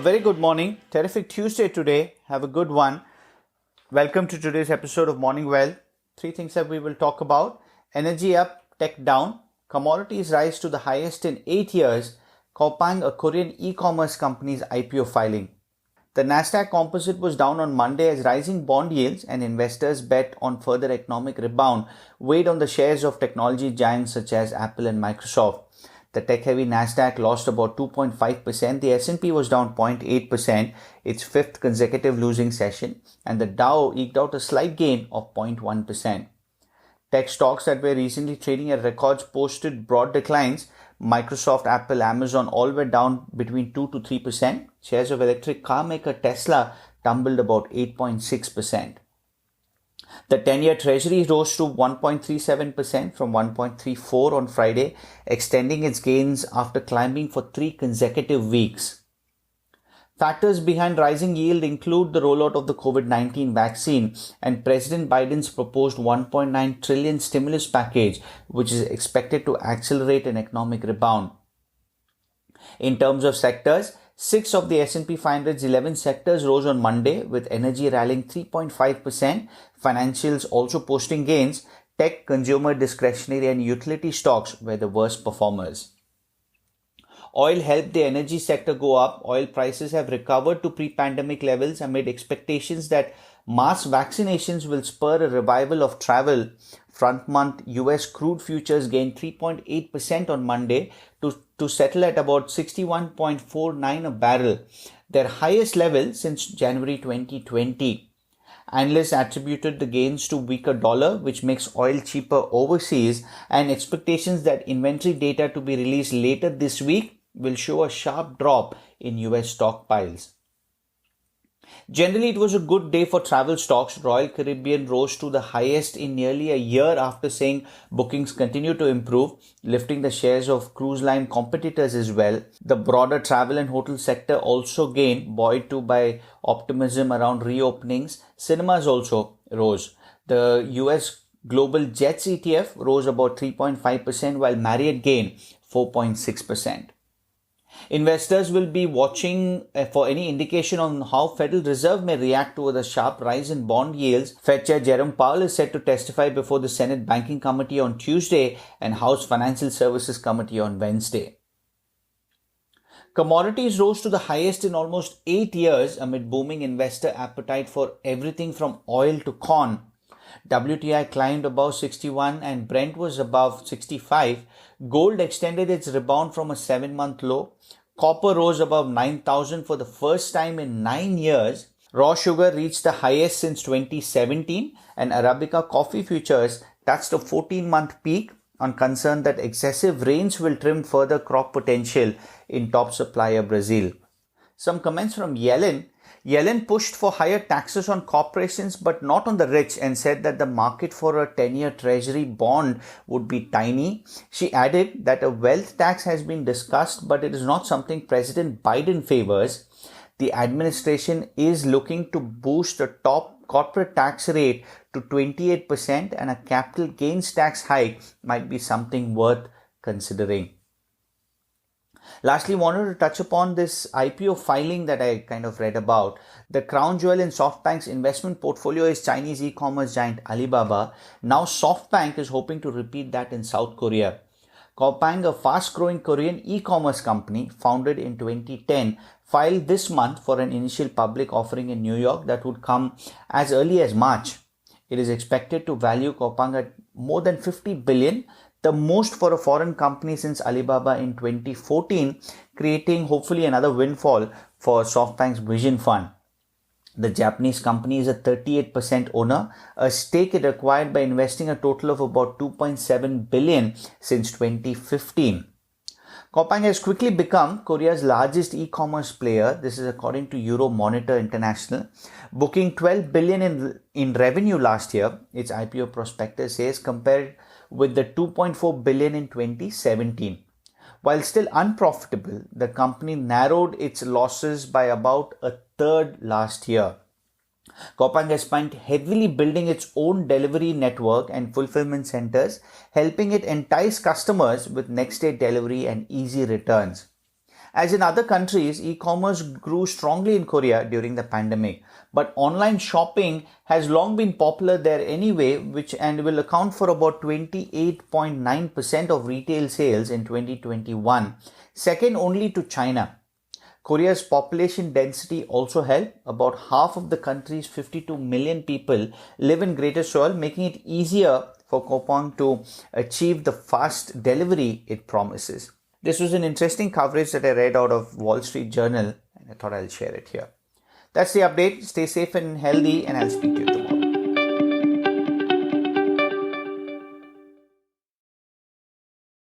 very good morning. Terrific Tuesday today. Have a good one. Welcome to today's episode of Morning Well. Three things that we will talk about. Energy up, tech down. Commodities rise to the highest in 8 years. Coupang, a Korean e-commerce company's IPO filing. The Nasdaq Composite was down on Monday as rising bond yields and investors bet on further economic rebound weighed on the shares of technology giants such as Apple and Microsoft. The tech-heavy Nasdaq lost about 2.5%. The S&P was down 0.8%, its fifth consecutive losing session, and the Dow eked out a slight gain of 0.1%. Tech stocks that were recently trading at records posted broad declines. Microsoft, Apple, Amazon all were down between 2 to 3%. Shares of electric car maker Tesla tumbled about 8.6%. The 10-year Treasury rose to 1.37% from 1.34% on Friday, extending its gains after climbing for 3 consecutive weeks. Factors behind rising yield include the rollout of the COVID-19 vaccine and President Biden's proposed $1.9 trillion stimulus package, which is expected to accelerate an economic rebound. In terms of sectors, 6 of the S&P 500's 11 sectors rose on Monday, with energy rallying 3.5%, financials also posting gains. Tech, consumer discretionary and utility stocks were the worst performers. Oil helped the energy sector go up. Oil prices have recovered to pre-pandemic levels amid expectations that mass vaccinations will spur a revival of travel. Front-month US crude futures gained 3.8% on Monday to settle at about $61.49 a barrel, their highest level since January 2020. Analysts attributed the gains to weaker dollar, which makes oil cheaper overseas, and expectations that inventory data to be released later this week will show a sharp drop in US stockpiles. Generally, it was a good day for travel stocks. Royal Caribbean rose to the highest in nearly a year after saying bookings continue to improve, lifting the shares of cruise line competitors as well. The broader travel and hotel sector also gained, buoyed too by optimism around reopenings. Cinemas also rose. The US Global Jets ETF rose about 3.5%, while Marriott gained 4.6%. Investors will be watching for any indication on how Federal Reserve may react to the sharp rise in bond yields. Fed Chair Jerome Powell is set to testify before the Senate Banking Committee on Tuesday and House Financial Services Committee on Wednesday. Commodities rose to the highest in almost 8 years amid booming investor appetite for everything from oil to corn. WTI climbed above 61 and Brent was above 65. Gold extended its rebound from a 7-month low. Copper rose above 9,000 for the first time in 9 years. Raw sugar reached the highest since 2017, and Arabica coffee futures touched a 14-month peak on concern that excessive rains will trim further crop potential in top supplier Brazil. Some comments from Yellen. Yellen pushed for higher taxes on corporations but not on the rich and said that the market for a 10-year treasury bond would be tiny. She added that a wealth tax has been discussed, but it is not something President Biden favors. The administration is looking to boost the top corporate tax rate to 28%, and a capital gains tax hike might be something worth considering. Lastly, wanted to touch upon this IPO filing that I kind of read about. The crown jewel in SoftBank's investment portfolio is Chinese e-commerce giant Alibaba. Now SoftBank is hoping to repeat that in South Korea. Coupang, a fast-growing Korean e-commerce company founded in 2010, filed this month for an initial public offering in New York that would come as early as March. It is expected to value Coupang at more than $50 billion, the most for a foreign company since Alibaba in 2014, creating hopefully another windfall for SoftBank's Vision Fund. The Japanese company is a 38% owner, a stake it acquired by investing a total of about $2.7 billion since 2015. Coupang has quickly become Korea's largest e-commerce player. This is according to Euromonitor International. Booking $12 billion in revenue last year, its IPO prospectus says, compared with the $2.4 billion in 2017. While still unprofitable, the company narrowed its losses by about a third last year. Coupang has spent heavily building its own delivery network and fulfillment centers, helping it entice customers with next-day delivery and easy returns. As in other countries, e-commerce grew strongly in Korea during the pandemic. But online shopping has long been popular there anyway, which will account for about 28.9% of retail sales in 2021, second only to China. Korea's population density also helped. About half of the country's 52 million people live in Greater Seoul, making it easier for Coupang to achieve the fast delivery it promises. This was an interesting coverage that I read out of Wall Street Journal, and I thought I'll share it here. That's the update. Stay safe and healthy, and I'll speak to you tomorrow.